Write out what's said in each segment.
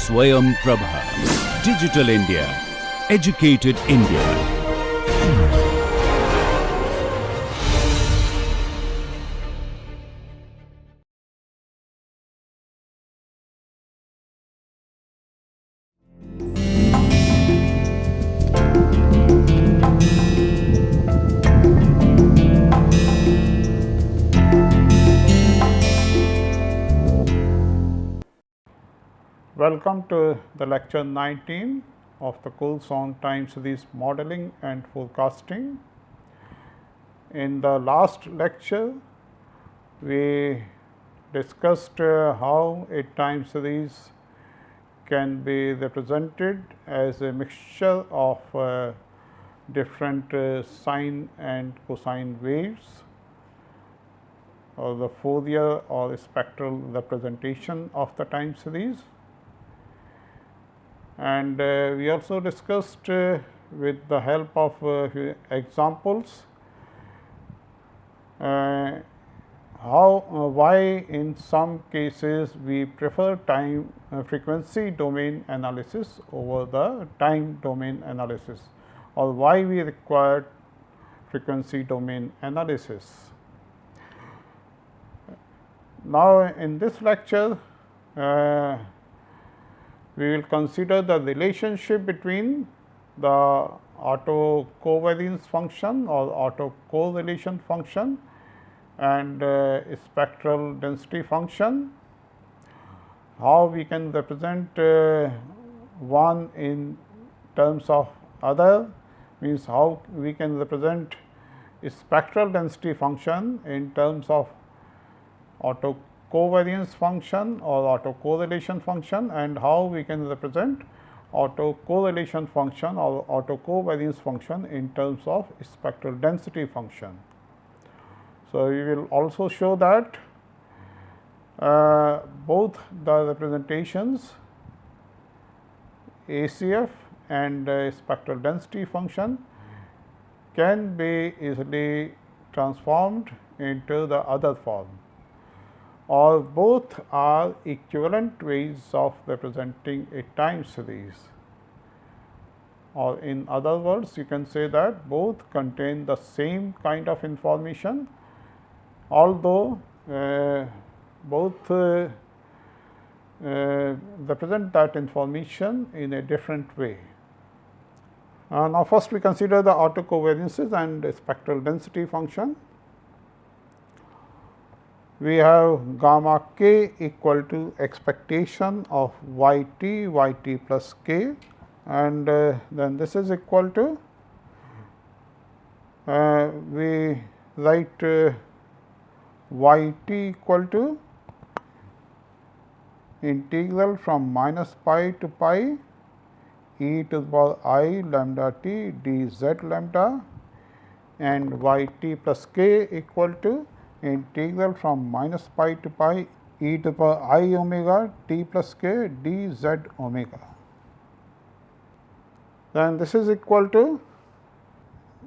Swayam Prabha. Digital India. Educated India. Welcome to the lecture 19 of the course on time series modeling and forecasting. In the last lecture, we discussed how a time series can be represented as a mixture of different sine and cosine waves, or the Fourier or spectral representation of the time series. And we also discussed with the help of examples why in some cases we prefer time frequency domain analysis over the time domain analysis, or why we require frequency domain analysis. Now, in this lecture, we will consider the relationship between the autocovariance function or autocorrelation function and spectral density function, how we can represent one in terms of other, means how we can represent spectral density function in terms of autocovariance function or autocorrelation function, and how we can represent autocorrelation function or autocovariance function in terms of spectral density function. So, we will also show that both the representations ACF and spectral density function can be easily transformed into the other form, or both are equivalent ways of representing a time series, or in other words you can say that both contain the same kind of information, although both represent that information in a different way. Now, first we consider the autocovariances and spectral density function. We have gamma k equal to expectation of y t plus k, and then this is equal to we write y t equal to integral from minus pi to pi e to the power I lambda t d z lambda, and y t plus k equal to integral from minus pi to pi e to the power I omega t plus k d z omega. Then this is equal to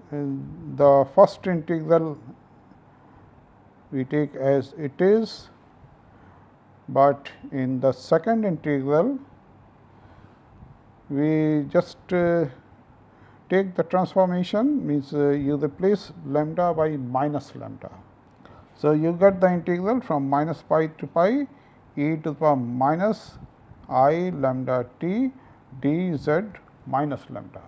the first integral we take as it is, but in the second integral we just take the transformation, means you replace lambda by minus lambda. So, you get the integral from minus pi to pi e to the power minus I lambda t d z minus lambda.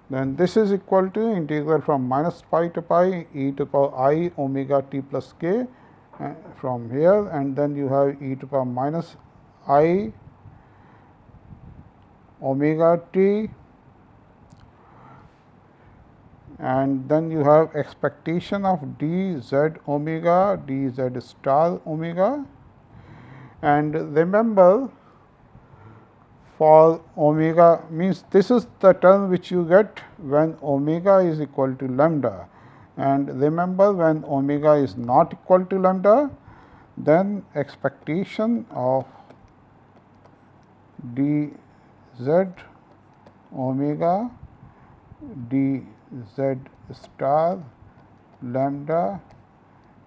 Then this is equal to integral from minus pi to pi e to the power I omega t plus k from here, and then you have e to the power minus I omega t, and then you have expectation of d z omega d z star omega. And remember, for omega, means this is the term which you get when omega is equal to lambda, and remember when omega is not equal to lambda, then expectation of d z omega d z star lambda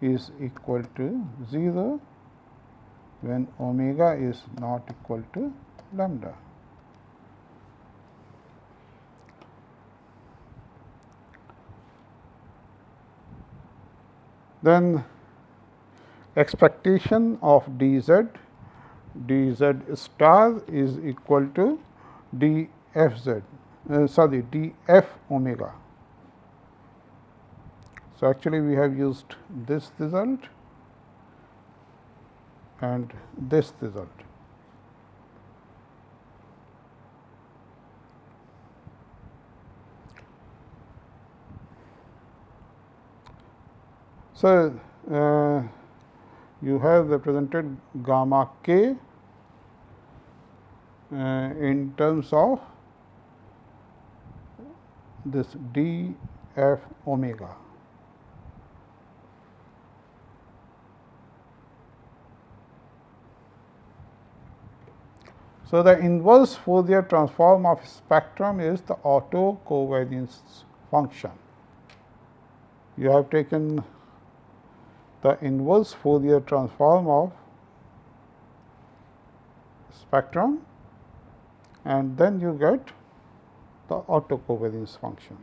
is equal to 0, when omega is not equal to lambda. Then expectation of dz star is equal to dfz, df omega. So, actually we have used this result and this result. So, you have represented gamma k in terms of this d f omega. So, the inverse Fourier transform of spectrum is the autocovariance function. You have taken the inverse Fourier transform of spectrum and then you get the autocovariance function.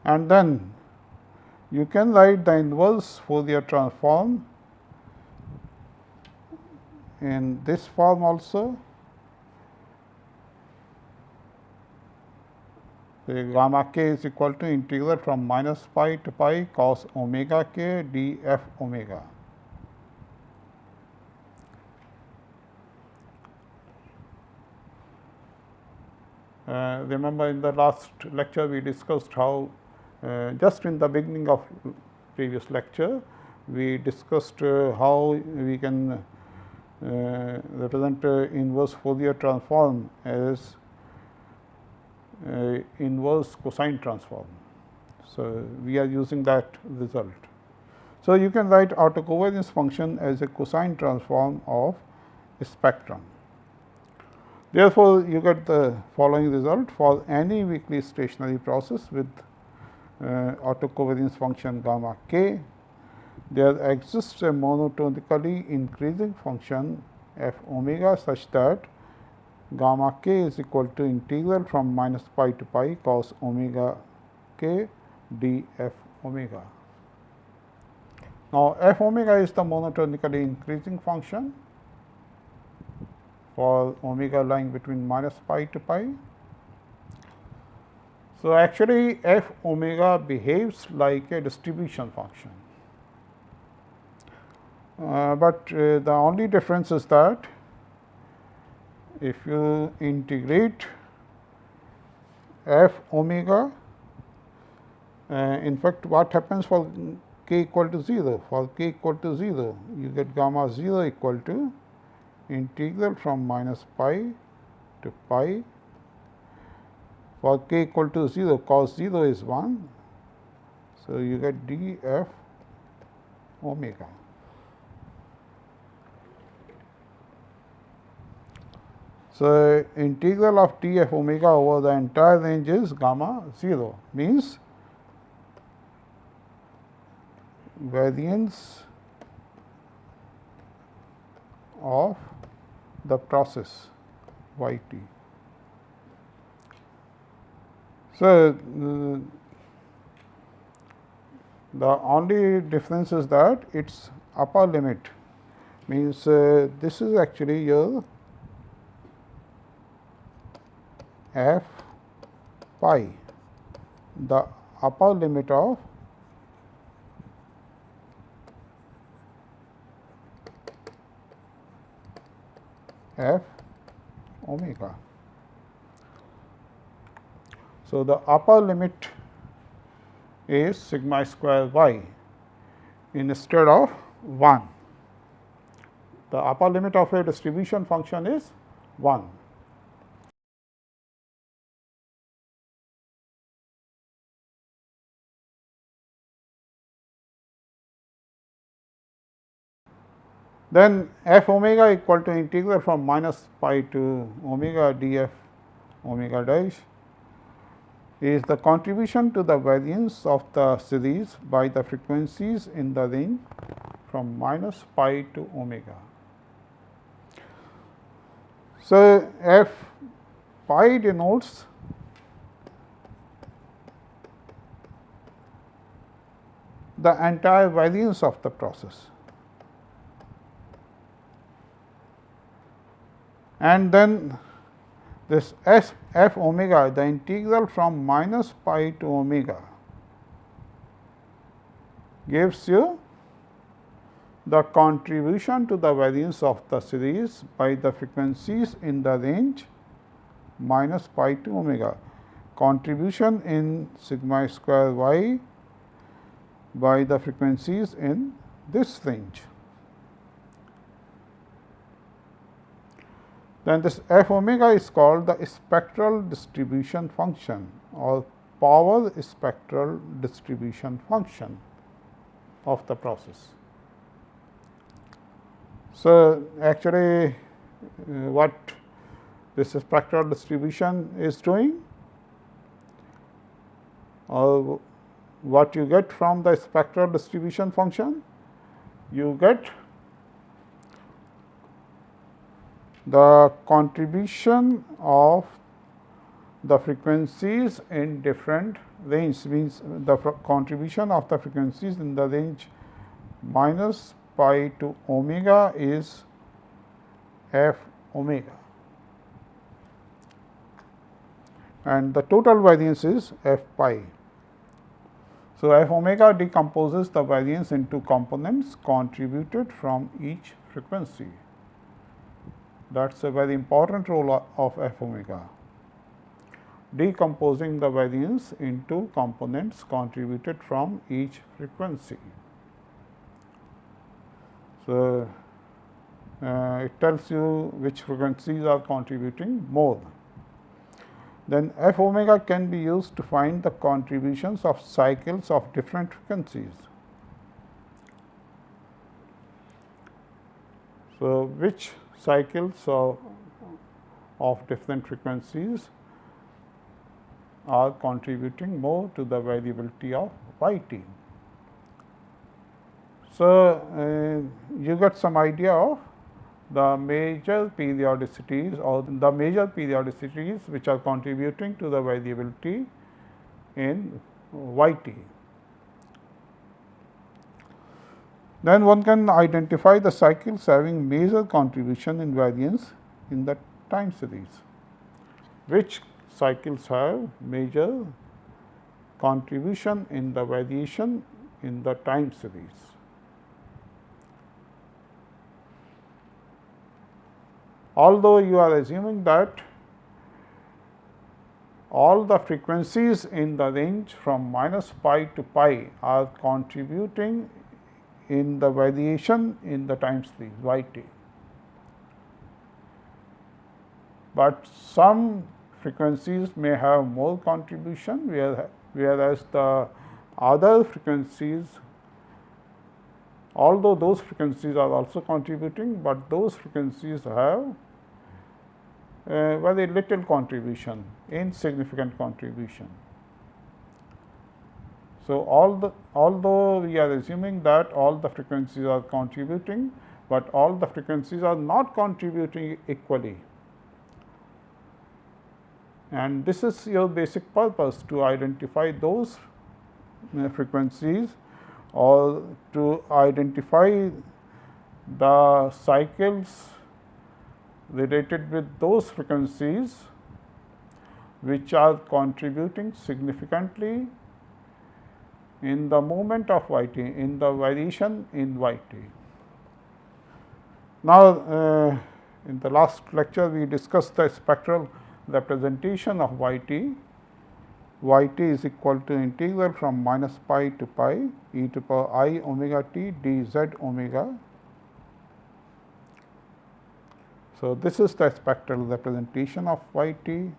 And then you can write the inverse Fourier transform in this form also. The gamma k is equal to integral from minus pi to pi cos omega k d f omega. Remember in the last lecture we discussed how just in the beginning of previous lecture we discussed how we can represent inverse Fourier transform as inverse cosine transform. So, we are using that result. So, you can write autocovariance function as a cosine transform of a spectrum. Therefore, you get the following result for any weakly stationary process with autocovariance function gamma k. There exists a monotonically increasing function f omega such that gamma k is equal to integral from minus pi to pi cos omega k d f omega. Now, f omega is the monotonically increasing function for omega lying between minus pi to pi. So, actually f omega behaves like a distribution function, but the only difference is that if you integrate f omega, in fact, what happens for k equal to 0? For k equal to 0, you get gamma 0 equal to integral from minus pi to pi. For k equal to 0, cos 0 is 1. So, you get d f omega. So, integral of d f omega over the entire range is gamma 0, means variance of the process y t. So, the only difference is that its upper limit means this is actually your f pi, the upper limit of f omega. So, the upper limit is sigma square y instead of 1. The upper limit of a distribution function is 1. Then f omega equal to integral from minus pi to omega df omega dash is the contribution to the variance of the series by the frequencies in the range from minus pi to omega. So, f pi denotes the entire variance of the process, and then this f omega, the integral from minus pi to omega, gives you the contribution to the variance of the series by the frequencies in the range minus pi to omega, contribution in sigma square y by the frequencies in this range. Then this f omega is called the spectral distribution function or power spectral distribution function of the process. So, actually what this spectral distribution is doing, or what you get from the spectral distribution function, you get the contribution of the frequencies in different range, means the contribution of the frequencies in the range minus pi to omega is f omega, and the total variance is f pi. So, f omega decomposes the variance into components contributed from each frequency. That is a very important role of f omega, decomposing the variance into components contributed from each frequency. So, it tells you which frequencies are contributing more. Then f omega can be used to find the contributions of cycles of different frequencies. So, which cycles of different frequencies are contributing more to the variability of y t. So, you get some idea of the major periodicities or the major periodicities which are contributing to the variability in y t. Then one can identify the cycles having major contribution in variance in the time series. Which cycles have major contribution in the variation in the time series? Although you are assuming that all the frequencies in the range from minus pi to pi are contributing in the variation in the time series y t, but some frequencies may have more contribution, whereas the other frequencies, although those frequencies are also contributing, but those frequencies have very little contribution, insignificant contribution. So, although we are assuming that all the frequencies are contributing, but all the frequencies are not contributing equally, and this is your basic purpose, to identify those frequencies or to identify the cycles related with those frequencies which are contributing significantly in the moment of y t, in the variation in y t. Now, in the last lecture we discussed the spectral representation of y t. Y t is equal to integral from minus pi to pi e to power I omega t d z omega. So, this is the spectral representation of y t.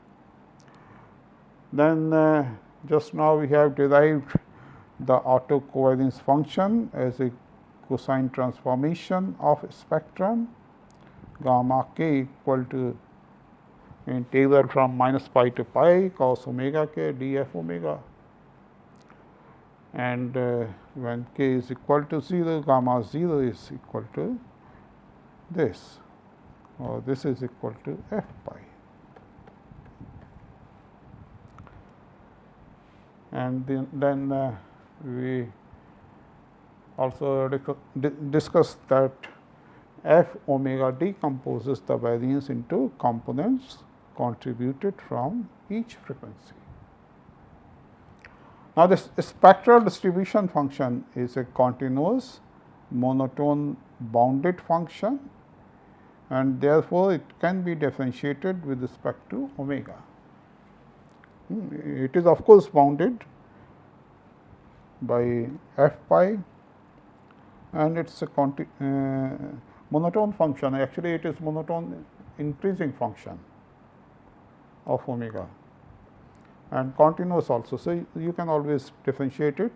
Then just now we have derived the autocovariance function as a cosine transformation of spectrum, gamma k equal to integral from minus pi to pi cos omega k d f omega. and when k is equal to 0, gamma 0 is equal to this, or this is equal to f pi. And then we also discussed that f omega decomposes the variance into components contributed from each frequency. Now, this spectral distribution function is a continuous monotone bounded function, and therefore, it can be differentiated with respect to omega. It is of course bounded by f pi, and it is a monotone function. Actually, it is monotone increasing function of omega, and continuous also. So, you can always differentiate it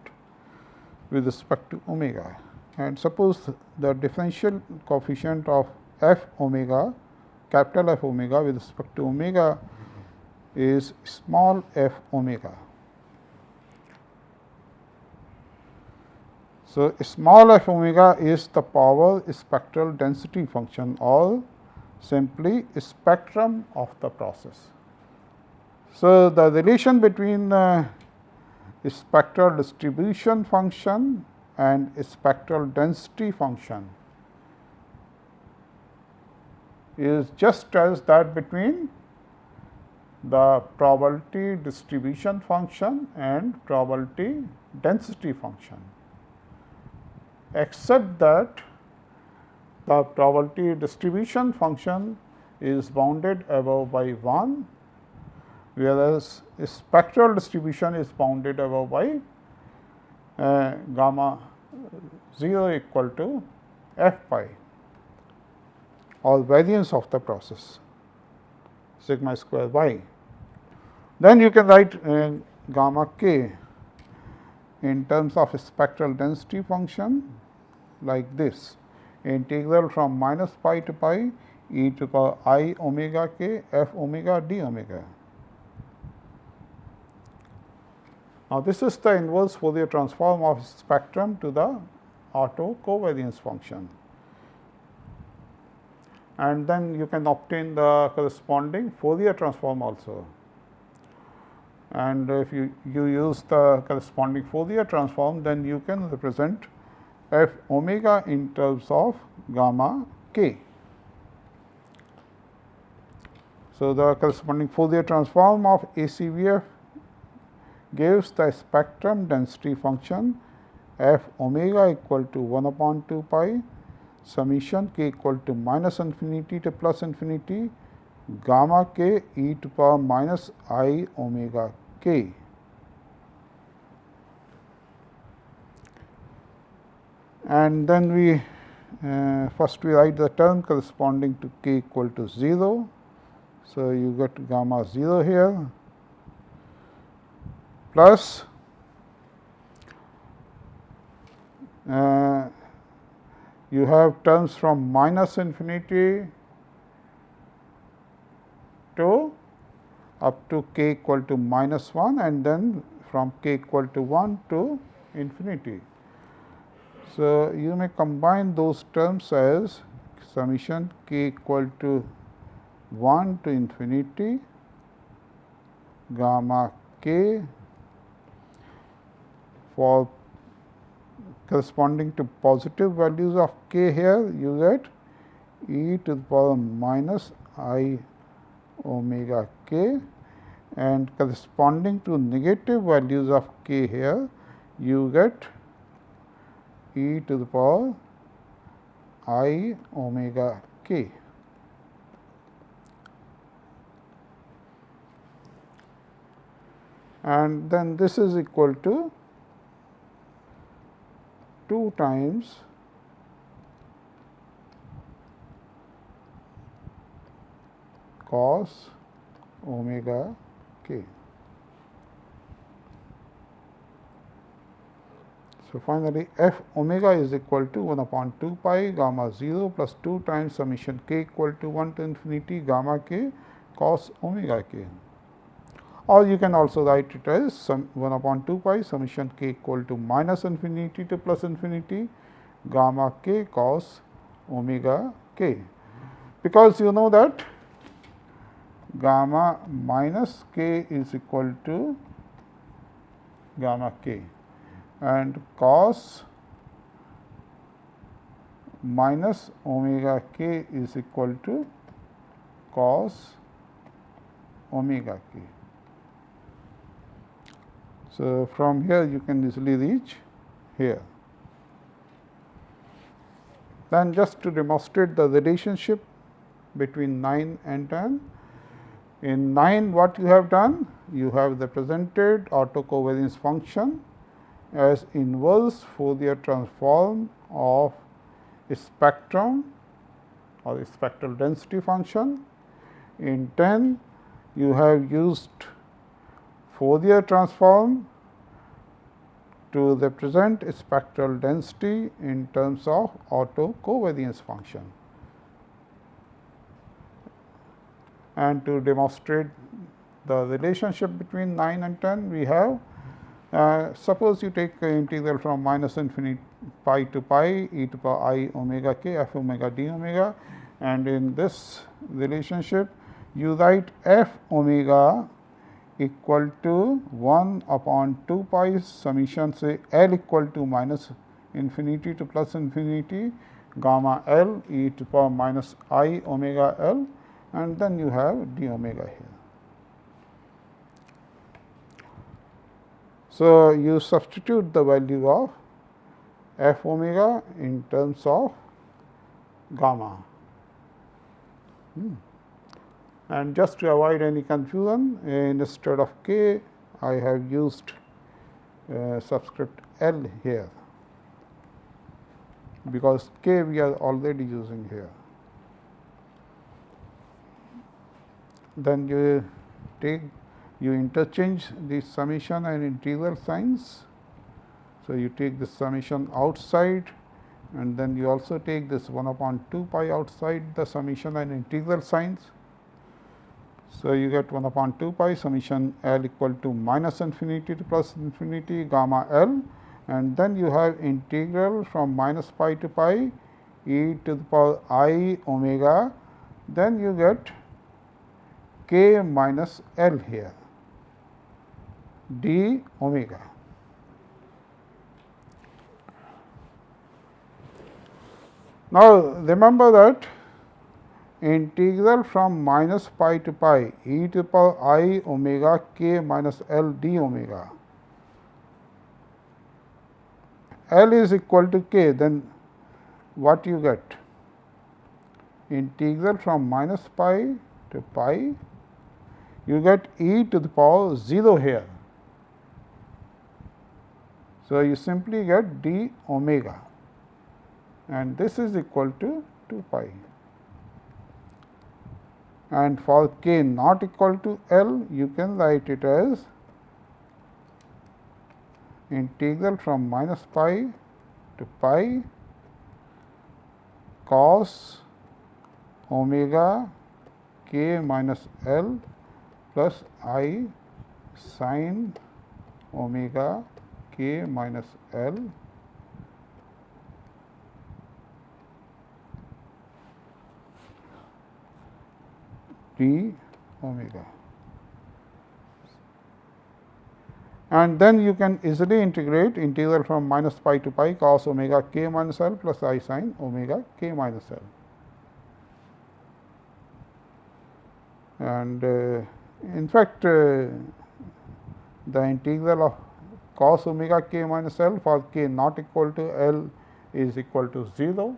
with respect to omega, and suppose the differential coefficient of f omega, capital F omega with respect to omega is small f omega. So, small f omega is the power spectral density function, or simply spectrum of the process. So, the relation between spectral distribution function and spectral density function is just as that between the probability distribution function and probability density function, except that the probability distribution function is bounded above by 1, whereas spectral distribution is bounded above by gamma 0 equal to f pi, or variance of the process, sigma square y. Then you can write gamma k in terms of spectral density function like this: integral from minus pi to pi e to the power I omega k f omega d omega. Now, this is the inverse Fourier transform of spectrum to the auto covariance function, and then you can obtain the corresponding Fourier transform also. And if you use the corresponding Fourier transform, then you can represent f omega in terms of gamma k. So, the corresponding Fourier transform of ACVF gives the spectrum density function f omega equal to 1 upon 2 pi summation k equal to minus infinity to plus infinity gamma k e to the power minus I omega k. And then we first we write the term corresponding to k equal to 0. So, you get gamma 0 here plus you have terms from minus infinity to up to k equal to minus 1, and then from k equal to 1 to infinity. So, you may combine those terms as summation k equal to 1 to infinity gamma k for corresponding to positive values of k here, you get e to the power minus I omega k, and corresponding to negative values of k here, you get e to the power I omega k. And then this is equal to 2 times cos omega k. So, finally, f omega is equal to 1 upon 2 pi gamma 0 plus 2 times summation k equal to 1 to infinity gamma k cos omega k. or you can also write it as 1 upon 2 pi summation k equal to minus infinity to plus infinity gamma k cos omega k, because you know that gamma minus k is equal to gamma k and cos minus omega k is equal to cos omega k. So, from here you can easily reach here. Then just to demonstrate the relationship between 9 and 10, in 9 what you have done? You have represented autocovariance function as inverse Fourier transform of a spectrum or a spectral density function. In 10 you have used Fourier transform to represent a spectral density in terms of autocovariance function. And to demonstrate the relationship between 9 and 10, we have suppose you take integral from minus infinity pi to pi e to power I omega k f omega d omega, and in this relationship you write f omega equal to 1 upon 2 pi summation say L equal to minus infinity to plus infinity gamma L e to power minus I omega L, and then you have d omega here. So, you substitute the value of f omega in terms of gamma. And just to avoid any confusion, instead of k, I have used subscript L here, because k we are already using here. Then you interchange the summation and integral signs. So, you take the summation outside, and then you also take this 1 upon 2 pi outside the summation and integral signs. So, you get 1 upon 2 pi summation L equal to minus infinity to plus infinity gamma L, and then you have integral from minus pi to pi e to the power I omega, then you get k minus L here d omega. Now, remember that integral from minus pi to pi e to the power I omega k minus L d omega, L is equal to k, then what you get? Integral from minus pi to pi, you get e to the power 0 here. So, you simply get d omega, and this is equal to 2 pi. And for k not equal to L, you can write it as integral from minus pi to pi cos omega k minus L plus I sin omega k minus L d omega. And then you can easily integrate integral from minus pi to pi cos omega k minus L plus I sin omega k minus L. And in fact, the integral of cos omega k minus L for k not equal to L is equal to 0,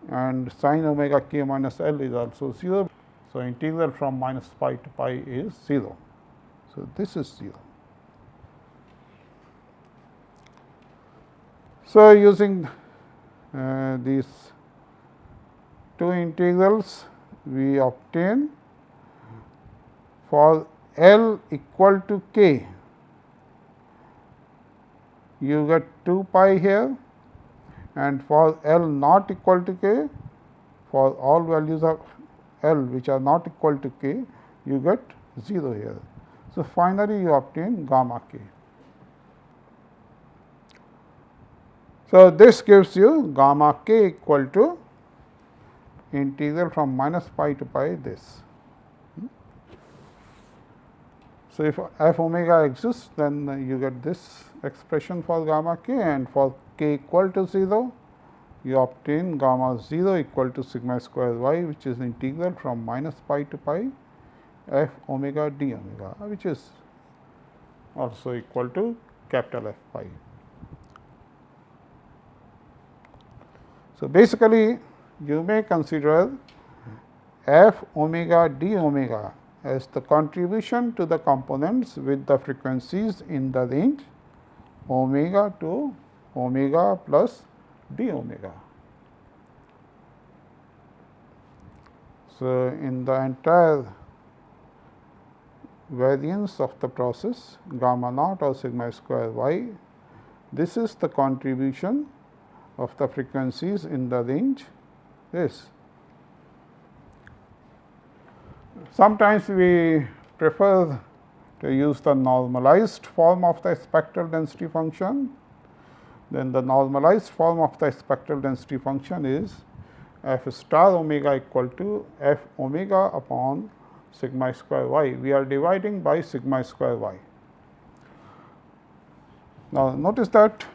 and sin omega k minus L is also 0. So, integral from minus pi to pi is 0. So, this is 0. So, using these two integrals, we obtain for L equal to k, you get 2 pi here, and for L not equal to k, for all values of L which are not equal to k, you get 0 here. So, finally, you obtain gamma k. So, this gives you gamma k equal to integral from minus pi to pi this. So, if f omega exists, then you get this expression for gamma k, and for k equal to 0, you obtain gamma 0 equal to sigma square y, which is integral from minus pi to pi f omega d omega, which is also equal to capital F pi. So, basically you may consider f omega d omega as the contribution to the components with the frequencies in the range omega to omega plus d omega. So, in the entire variance of the process gamma naught or sigma square y, this is the contribution of the frequencies in the range this. Sometimes we prefer to use the normalized form of the spectral density function. Then the normalized form of the spectral density function is f star omega equal to f omega upon sigma square y. We are dividing by sigma square y. Now, notice that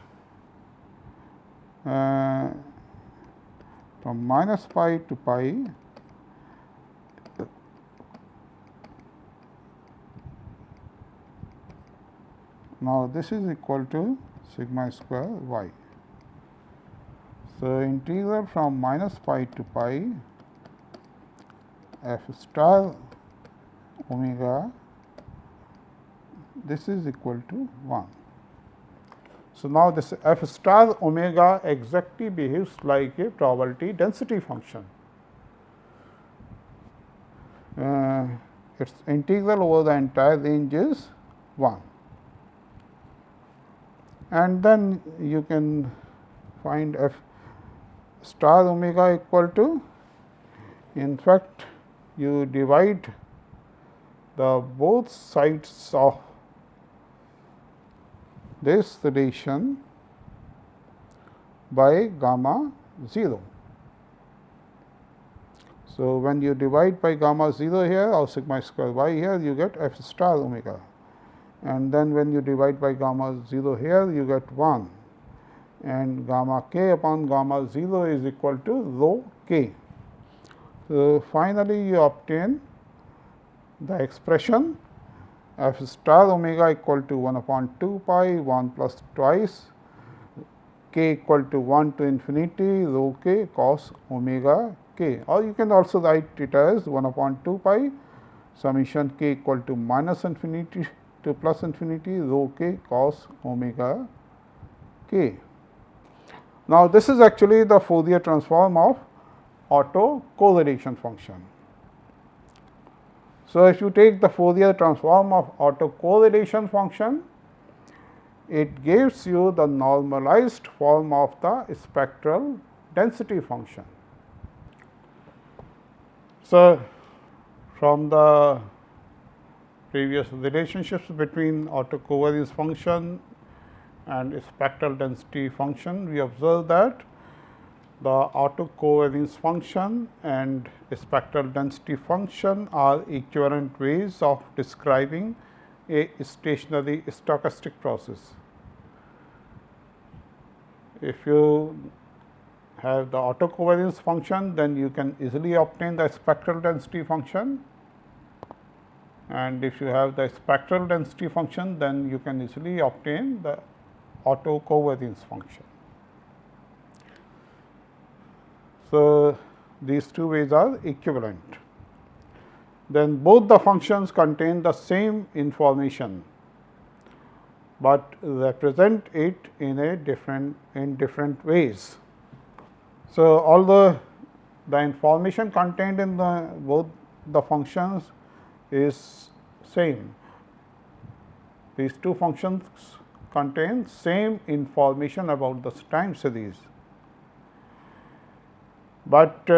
from minus pi to pi, now this is equal to sigma square y. So, integral from minus pi to pi f star omega, this is equal to 1. So, now this f star omega exactly behaves like a probability density function. Its integral over the entire range is 1, and then you can find f star omega equal to, in fact, you divide the both sides of this relation by gamma 0. So, when you divide by gamma 0 here or sigma square y here, you get f star omega, and then when you divide by gamma 0 here, you get 1, and gamma k upon gamma 0 is equal to rho k. So, finally, you obtain the expression f star omega equal to 1 upon 2 pi 1 plus twice k equal to 1 to infinity rho k cos omega k, or you can also write it as 1 upon 2 pi summation k equal to minus infinity to plus infinity rho k cos omega k. Now, this is actually the Fourier transform of autocorrelation function. So, if you take the Fourier transform of autocorrelation function, it gives you the normalized form of the spectral density function. So, from the previous relationships between autocovariance function and spectral density function, we observe that the autocovariance function and spectral density function are equivalent ways of describing a stationary stochastic process. If you have the autocovariance function, then you can easily obtain the spectral density function, and if you have the spectral density function, then you can easily obtain the autocovariance function. So, these two ways are equivalent. Then both the functions contain the same information, but represent it in different ways. So, although the information contained in both the functions is same, these two functions contain same information about the time series, but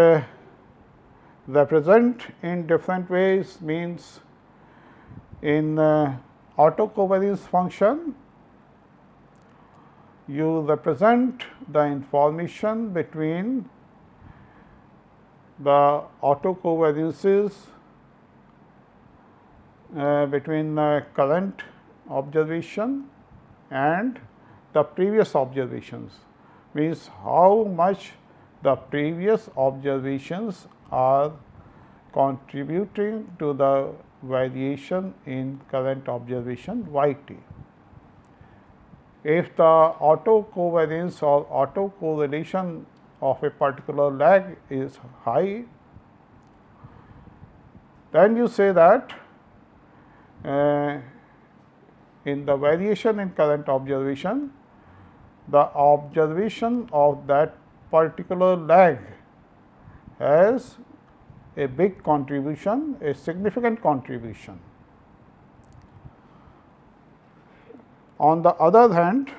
represent in different ways means In autocovariance function, you represent the information between the autocovariances between current observation and the previous observations, means how much the previous observations are contributing to the variation in current observation y t. If the autocovariance or autocorrelation of a particular lag is high, then you say that in the variation in current observation, the observation of that particular lag has a big contribution, a significant contribution. On the other hand,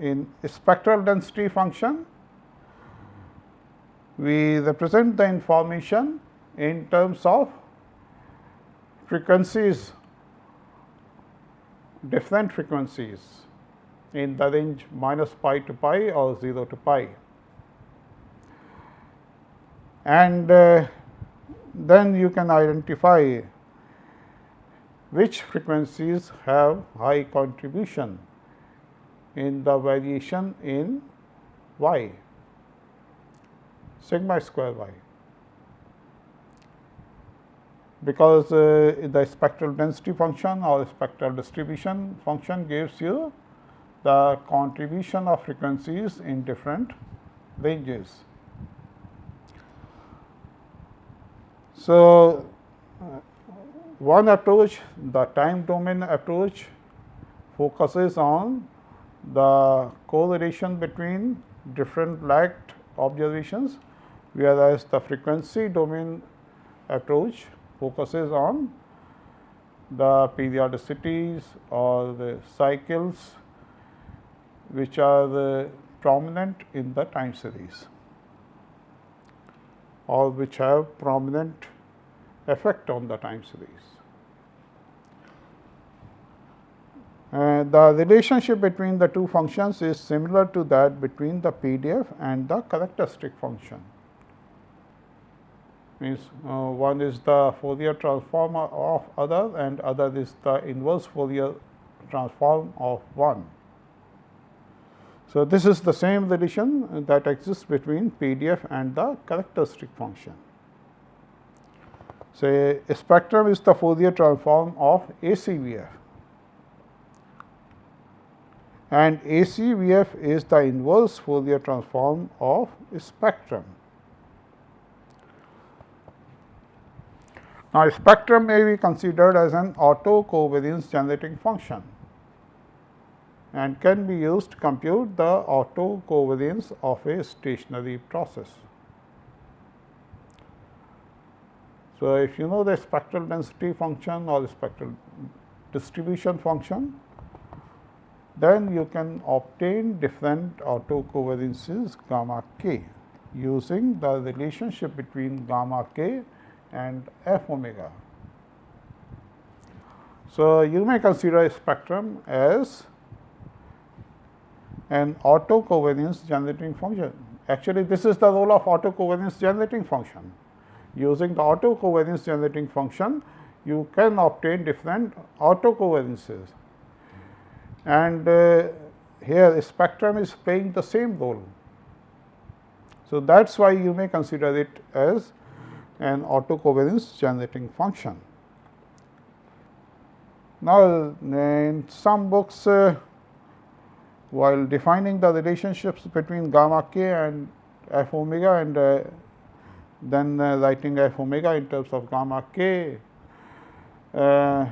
in spectral density function, we represent the information in terms of frequencies, different frequencies in the range minus pi to pi or 0 to pi. And then you can identify which frequencies have high contribution in the variation in y, sigma square y, because the spectral density function or spectral distribution function gives you the contribution of frequencies in different ranges. So, one approach, the time domain approach, focuses on the correlation between different lagged observations, whereas the frequency domain approach focuses on the periodicities or the cycles which are prominent in the time series or which have prominent effect on the time series. The relationship between the two functions is similar to that between the PDF and the characteristic function. Means one is the Fourier transform of other and other is the inverse Fourier transform of one. So, this is the same relation that exists between PDF and the characteristic function. So, a spectrum is the Fourier transform of ACVF, and ACVF is the inverse Fourier transform of a spectrum. Now, a spectrum may be considered as an autocovariance generating function and can be used to compute the autocovariance of a stationary process. So, if you know the spectral density function or the spectral distribution function, then you can obtain different autocovariances gamma k using the relationship between gamma k and f omega. So, you may consider a spectrum as an autocovariance generating function. Actually, this is the role of autocovariance generating function. Using the autocovariance generating function, you can obtain different autocovariances, and here a spectrum is playing the same role. So, that is why you may consider it as an autocovariance generating function. Now, in some books, while defining the relationships between gamma k and f omega and then writing f omega in terms of gamma k, the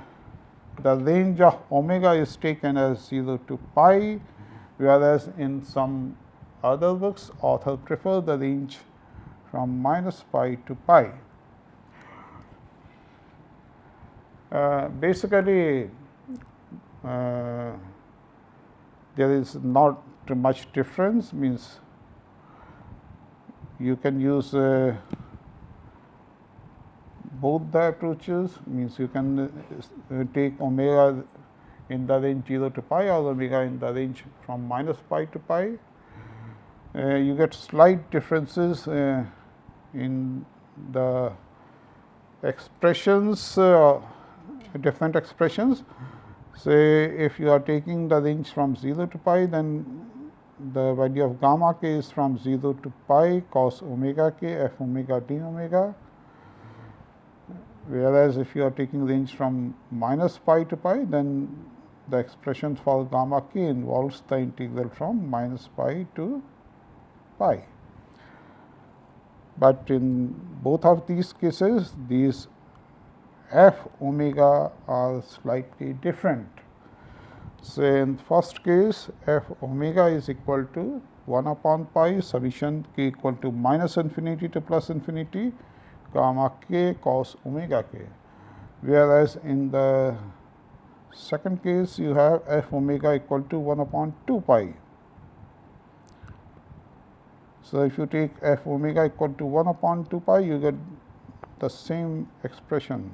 range of omega is taken as 0 to pi, whereas in some other books author prefer the range from minus pi to pi. Basically, there is not much difference, means you can use both the approaches, means you can take omega in the range 0 to pi or omega in the range from minus pi to pi. You get slight differences in the expressions, different expressions. Say if you are taking the range from 0 to pi, then the value of gamma k is from 0 to pi cos omega k f omega d omega, whereas if you are taking range from minus pi to pi, then the expression for gamma k involves the integral from minus pi to pi. But in both of these cases, these f omega are slightly different. Say in first case, f omega is equal to 1 upon pi summation k equal to minus infinity to plus infinity gamma k cos omega k, whereas in the second case you have f omega equal to 1 upon 2 pi. So, if you take f omega equal to 1 upon 2 pi, you get the same expression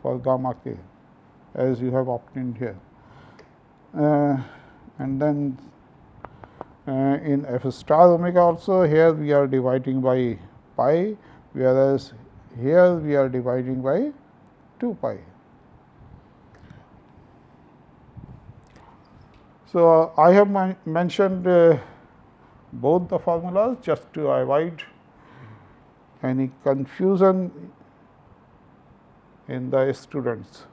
for gamma k as you have obtained here. And then in f star omega also, here we are dividing by pi, whereas here we are dividing by 2 pi. So, I have mentioned both the formulas just to avoid any confusion in the students.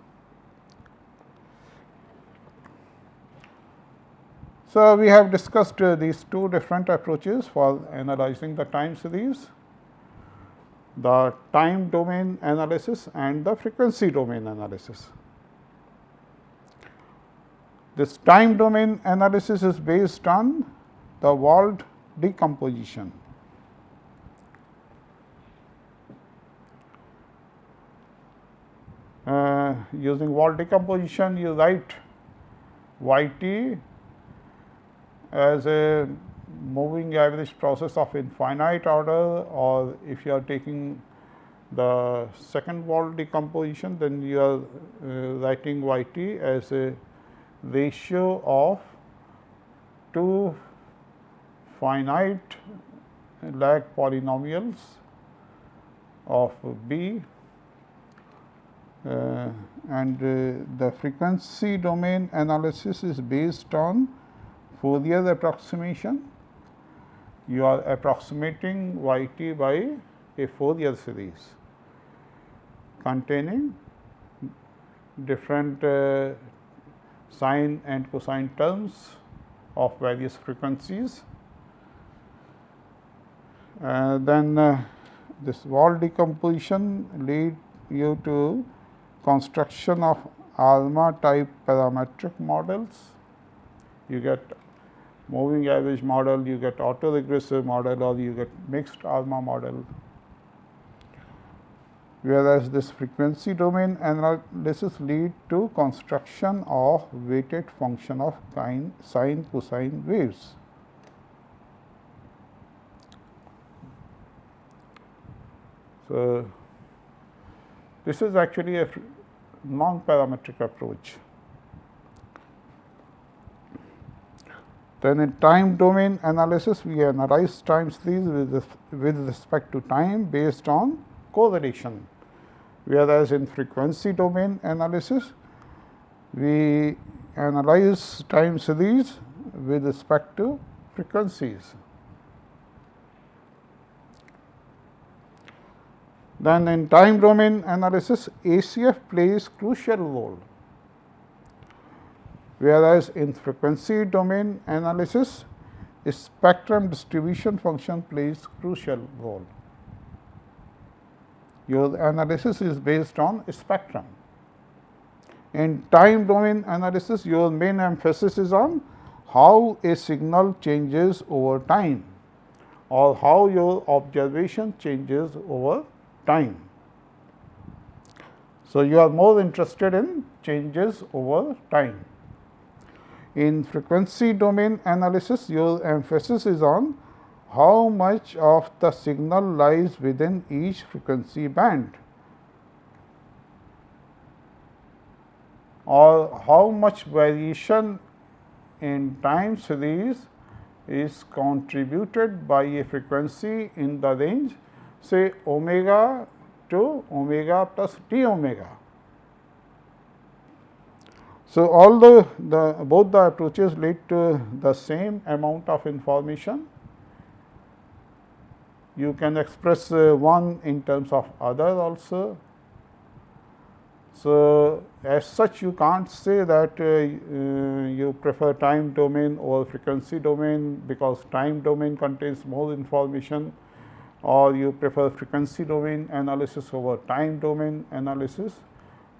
So, we have discussed these two different approaches for analyzing the time series, the time domain analysis and the frequency domain analysis. This time domain analysis is based on the Wald decomposition. Using Wald decomposition, you write yt as a moving average process of infinite order, or if you are taking the second Wald decomposition, then you are writing yt as a ratio of two finite lag polynomials of b, and the frequency domain analysis is based on Fourier approximation. You are approximating yt by a Fourier series containing different sine and cosine terms of various frequencies. Then this Wald decomposition lead you to construction of ALMA type parametric models. You get moving average model, you get autoregressive model, or you get mixed ALMA model. Whereas this frequency domain analysis lead to construction of weighted function of sine cosine waves. So, this is actually a non-parametric approach. Then in time domain analysis, we analyze time series with respect to time based on correlation, whereas in frequency domain analysis, we analyze time series with respect to frequencies. Then in time domain analysis, ACF plays crucial role, whereas in frequency domain analysis, spectrum distribution function plays crucial role. Your analysis is based on spectrum. In time domain analysis, your main emphasis is on how a signal changes over time, or how your observation changes over time. So, you are more interested in changes over time. In frequency domain analysis, your emphasis is on how much of the signal lies within each frequency band, or how much variation in time series is contributed by a frequency in the range say omega to omega plus d omega. So, although both the approaches lead to the same amount of information, you can express one in terms of other also. So, as such you can't say that you prefer time domain over frequency domain because time domain contains more information, or you prefer frequency domain analysis over time domain analysis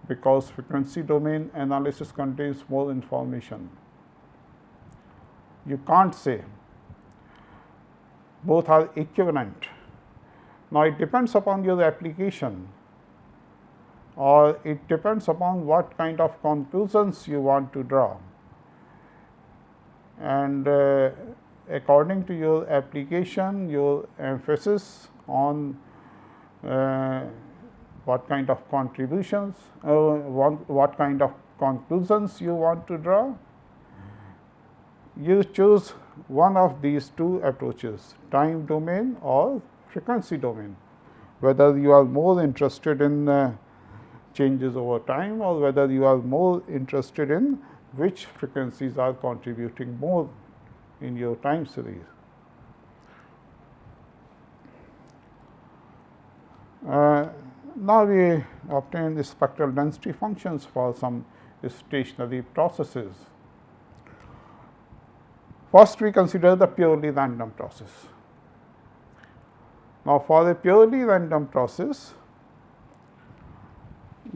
because frequency domain analysis contains more information. You can't say, both are equivalent. Now, it depends upon your application, or it depends upon what kind of conclusions you want to draw, and according to your application, your emphasis on what kind of contributions, what kind of conclusions you want to draw, you choose one of these two approaches, time domain or frequency domain, whether you are more interested in changes over time or whether you are more interested in which frequencies are contributing more in your time series. Now, we obtain the spectral density functions for some stationary processes. First, we consider the purely random process. Now, for a purely random process,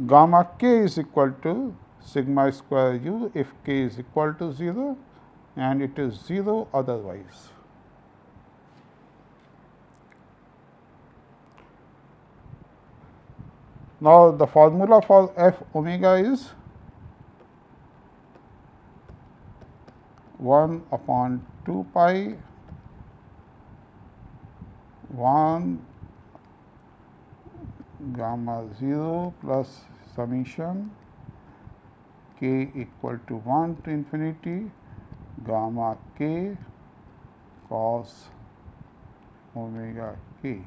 gamma k is equal to sigma square u if k is equal to 0 and it is 0 otherwise. Now, the formula for f omega is 1 upon 2 pi 1 gamma 0 plus summation k equal to 1 to infinity gamma k cos omega k.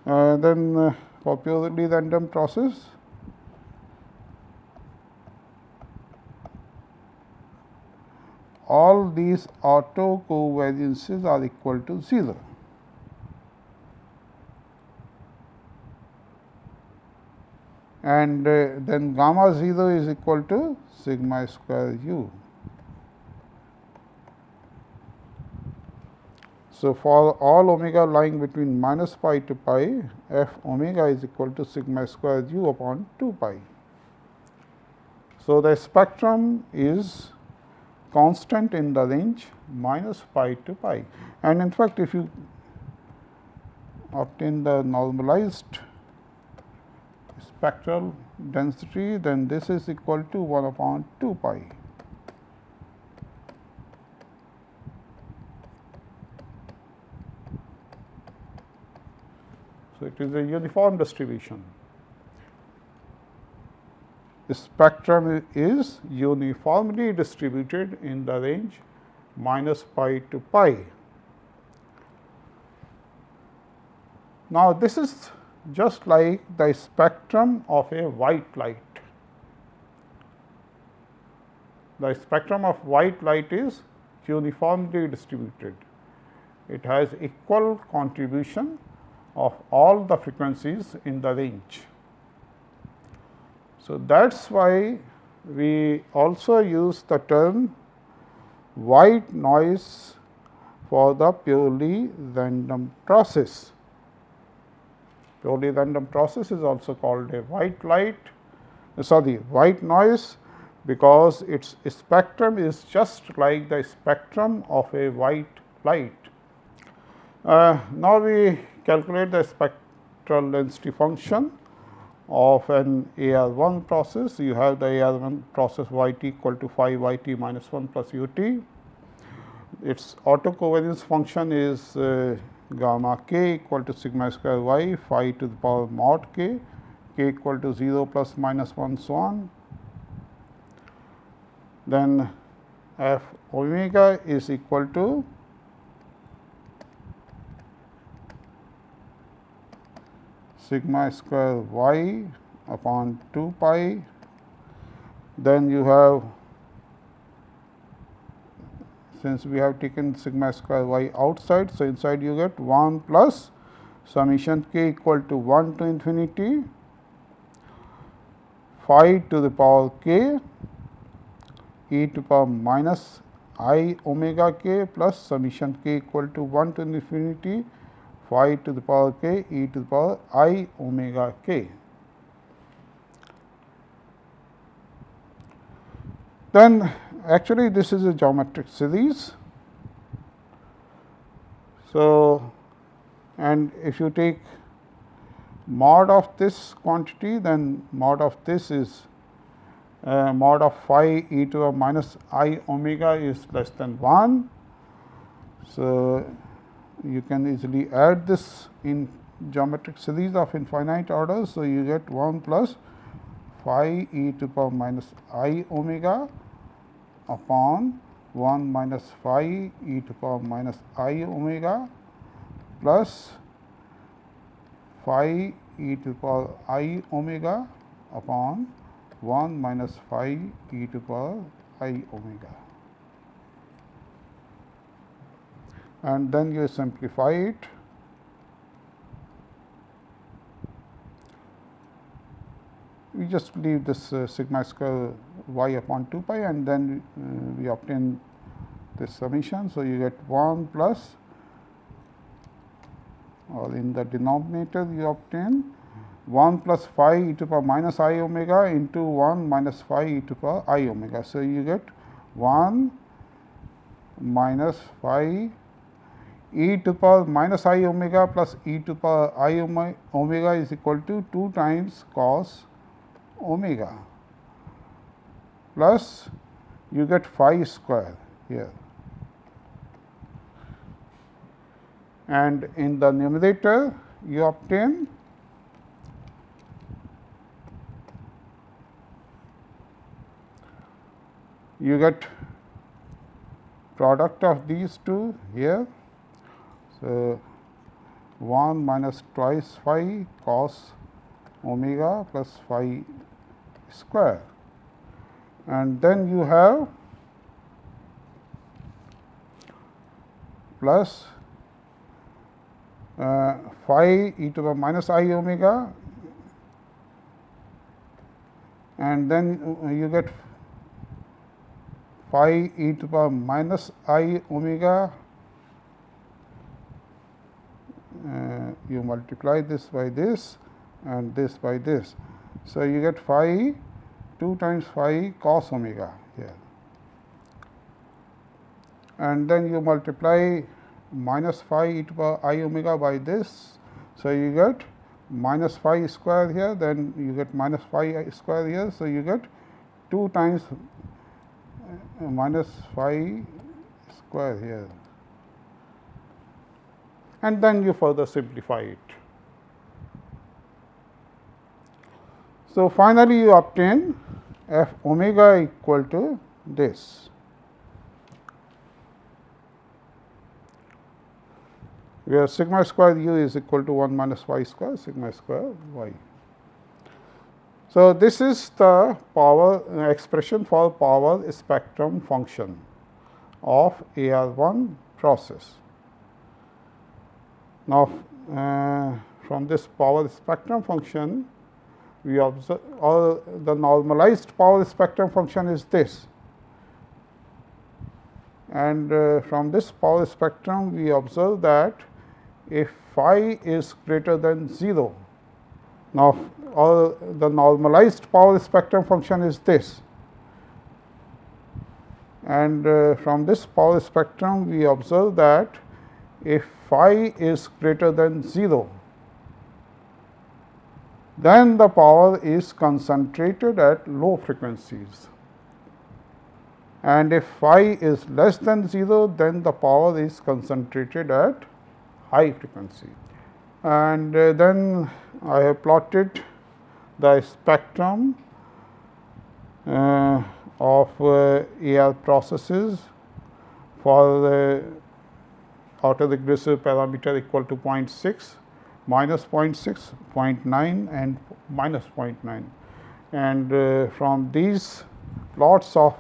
Then for purely random process, all these auto covariances are equal to 0. And then gamma 0 is equal to sigma square u. So, for all omega lying between minus pi to pi, f omega is equal to sigma square u upon 2 pi. So, the spectrum is constant in the range minus pi to pi, and in fact, if you obtain the normalized spectral density, then this is equal to 1 upon 2 pi. So, it is a uniform distribution. The spectrum is uniformly distributed in the range minus pi to pi. Now, this is just like the spectrum of a white light. The spectrum of white light is uniformly distributed. It has equal contribution of all the frequencies in the range. So, that is why we also use the term white noise for the purely random process. Purely random process is also called a white noise, because its spectrum is just like the spectrum of a white light. Now, we calculate the spectral density function of an AR1 process. You have the AR1 process y t equal to phi y t minus 1 plus u t. Its autocovariance function is gamma k equal to sigma square y phi to the power mod k equal to 0 plus minus 1 so on. Then f omega is equal to sigma square y upon 2 pi. Then you have, since we have taken sigma square y outside, so inside you get 1 plus summation k equal to 1 to infinity phi to the power k e to the power minus I omega k plus summation k equal to 1 to infinity phi to the power k e to the power I omega k. Then actually this is a geometric series. So, and if you take mod of this quantity, then mod of this is mod of phi e to the minus I omega is less than 1. So, you can easily add this in geometric series of infinite order. So, you get 1 plus phi e to the power minus I omega upon 1 minus phi e to the power minus I omega plus phi e to the power I omega upon 1 minus phi e to the power I omega. And then you simplify it. We just leave this sigma square y upon 2 pi and then we obtain this summation. So, you get 1 plus, or in the denominator you obtain 1 plus phi e to the power minus I omega into 1 minus phi e to the power I omega. So, you get 1 minus phi e to the power minus I omega plus e to the power I omega is equal to 2 times cos omega plus you get phi square here, and in the numerator you obtain you get product of these two here. So, 1 minus twice phi cos omega plus phi square, and then you have plus phi e to the minus I omega, and then you get phi e to the power minus I omega. You multiply this by this and this by this. So, you get phi 2 times phi cos omega here, and then you multiply minus phi e to the power I omega by this. So, you get minus phi square here, then you get minus phi square here. So, you get 2 times minus phi square here, and then you further simplify it. So, finally, you obtain f omega equal to this, where sigma square u is equal to 1 minus y square sigma square y. So, this is the power expression for power spectrum function of AR1 process. Now, from this power spectrum function, we observe the normalized power spectrum function is this, and from this power spectrum we observe that if phi is greater than 0. Now, the normalized power spectrum function is this, and from this power spectrum we observe that if phi is greater than 0, then the power is concentrated at low frequencies, and if phi is less than 0, then the power is concentrated at high frequency. And then I have plotted the spectrum of AR processes for the autoregressive parameter equal to 0.6, minus 0.6, 0.9 and minus 0.9. And from these plots of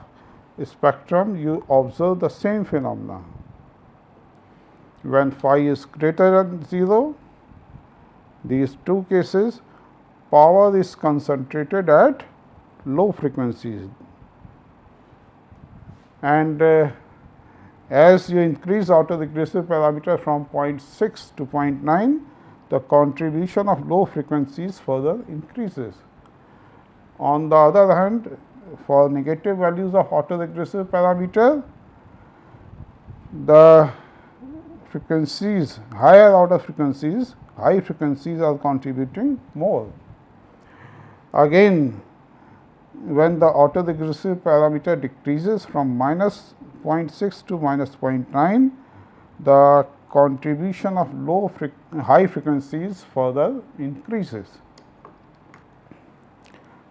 spectrum you observe the same phenomena. When phi is greater than 0, these two cases, power is concentrated at low frequencies, and as you increase autoregressive parameter from 0.6 to 0.9, the contribution of low frequencies further increases. On the other hand, for negative values of autoregressive parameter, the frequencies, higher order frequencies, high frequencies are contributing more. Again, when the autoregressive parameter decreases from minus 0.6 to minus 0.9, the contribution of high frequencies further increases.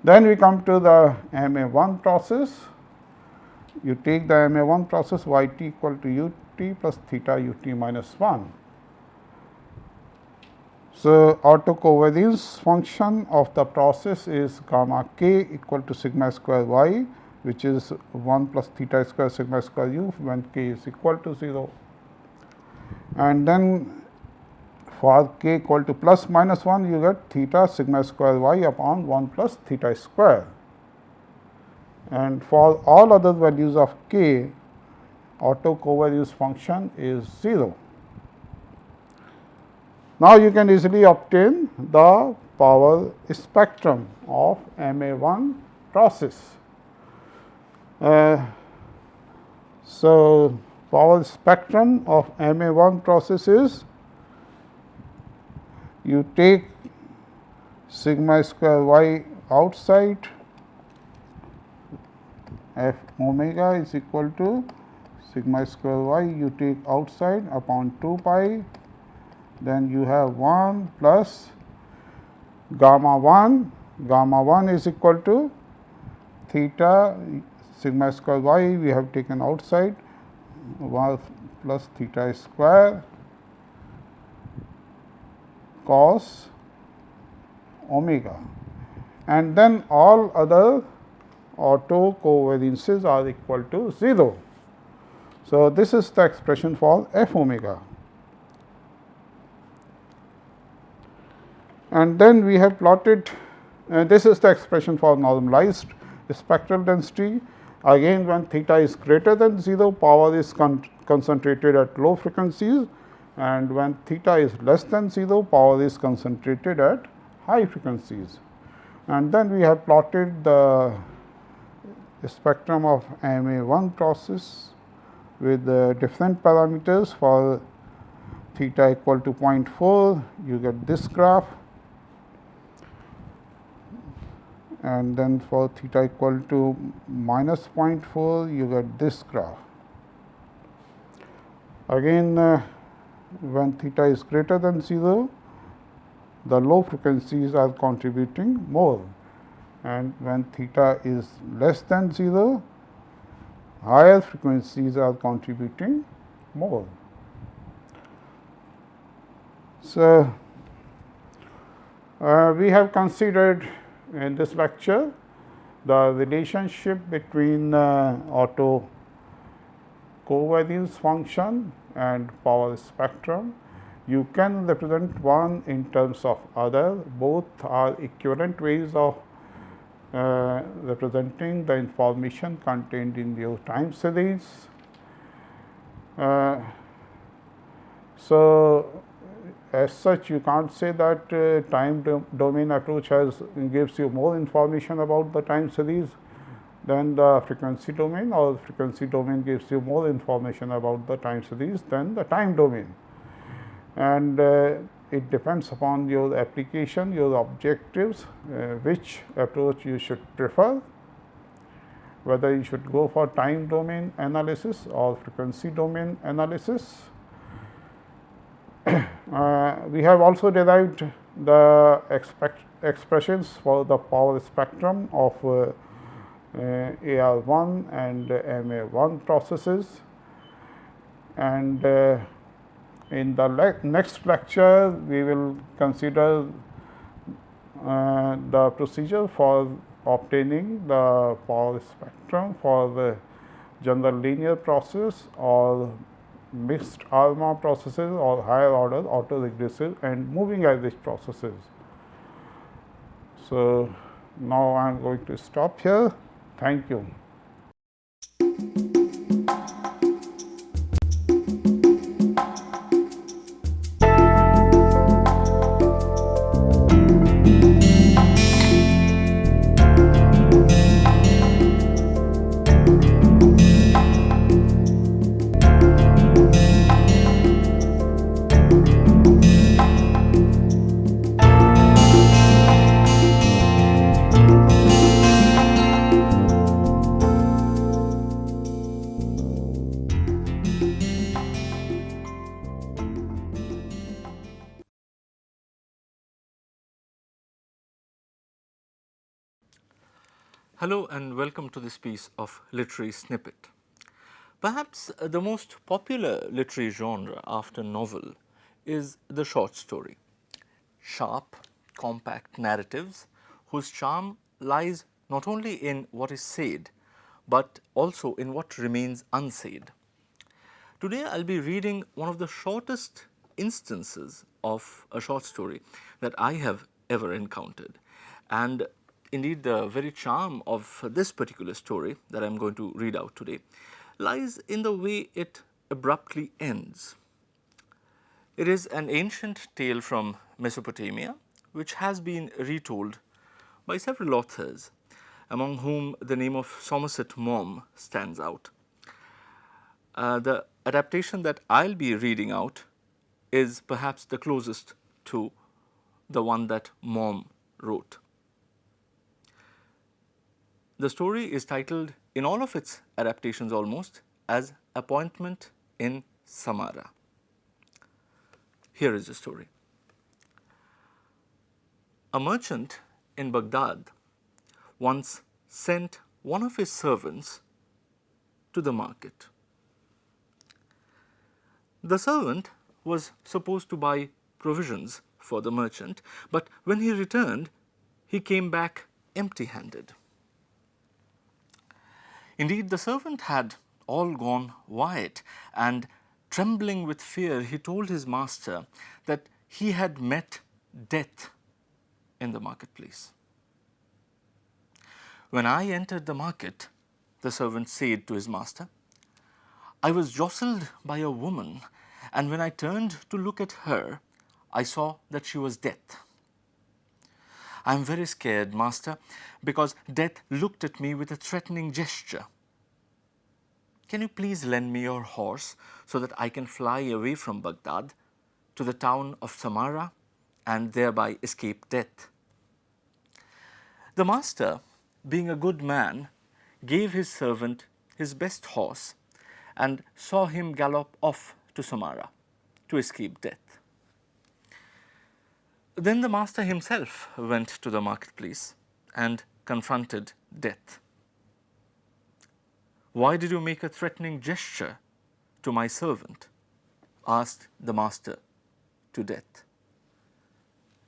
Then we come to the MA1 process. You take the MA1 process yt equal to ut plus theta ut minus 1. So, autocovariance function of the process is gamma k equal to sigma square y, which is 1 plus theta square sigma square u when k is equal to 0. And then for k equal to plus minus 1, you get theta sigma square y upon 1 plus theta square. And for all other values of k, autocovariance function is 0. Now, you can easily obtain the power spectrum of MA1 process. So, power spectrum of MA1 process is, you take sigma square y outside, f omega is equal to sigma square y you take outside upon 2 pi, then you have 1 plus gamma 1 is equal to theta sigma square y we have taken outside 1 plus theta square cos omega, and then all other autocovariances are equal to 0. So, this is the expression for f omega. And then we have plotted, this is the expression for normalized spectral density. Again, when theta is greater than 0, power is concentrated at low frequencies, and when theta is less than 0, power is concentrated at high frequencies. And then we have plotted the spectrum of MA1 process with different parameters. For theta equal to 0.4, you get this graph, and then for theta equal to minus 0.4, you get this graph. Again, when theta is greater than 0, the low frequencies are contributing more, and when theta is less than 0, higher frequencies are contributing more. So, we have considered in this lecture the relationship between auto covariance function and power spectrum. You can represent one in terms of other. Both are equivalent ways of representing the information contained in your time series. So, as such, you can't say that time domain approach gives you more information about the time series than the frequency domain, or frequency domain gives you more information about the time series than the time domain. And it depends upon your application, your objectives, which approach you should prefer, whether you should go for time domain analysis or frequency domain analysis. We have also derived the expressions for the power spectrum of AR1 and MA1 processes, and in the next lecture we will consider the procedure for obtaining the power spectrum for the general linear process or mixed ALMA processes or higher order autoregressive and moving average processes. So, now I am going to stop here. Thank you. Hello and welcome to this piece of literary snippet. Perhaps the most popular literary genre after novel is the short story. Sharp, compact narratives whose charm lies not only in what is said but also in what remains unsaid. Today I'll be reading one of the shortest instances of a short story that I have ever encountered, and indeed the very charm of this particular story that I'm going to read out today lies in the way it abruptly ends. It is an ancient tale from Mesopotamia which has been retold by several authors, among whom the name of Somerset Maugham stands out. The adaptation that I'll be reading out is perhaps the closest to the one that Maugham wrote. The story is titled, in all of its adaptations almost, as Appointment in Samarra. Here is the story. A merchant in Baghdad once sent one of his servants to the market. The servant was supposed to buy provisions for the merchant, but when he returned, he came back empty-handed. Indeed, the servant had all gone white, and trembling with fear, he told his master that he had met death in the marketplace. When I entered the market, the servant said to his master, I was jostled by a woman, and when I turned to look at her, I saw that she was death. I am very scared, master, because death looked at me with a threatening gesture. Can you please lend me your horse so that I can fly away from Baghdad to the town of Samarra and thereby escape death? The master, being a good man, gave his servant his best horse and saw him gallop off to Samarra to escape death. Then the master himself went to the marketplace and confronted death. Why did you make a threatening gesture to my servant? Asked the master to death.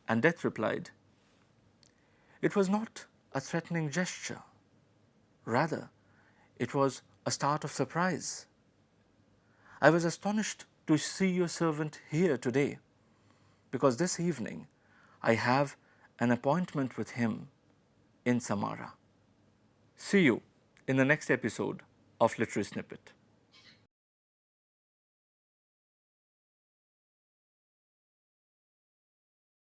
And death replied, it was not a threatening gesture. Rather, it was a start of surprise. I was astonished to see your servant here today, because this evening I have an appointment with him in Samarra. See you in the next episode of Literary Snippet.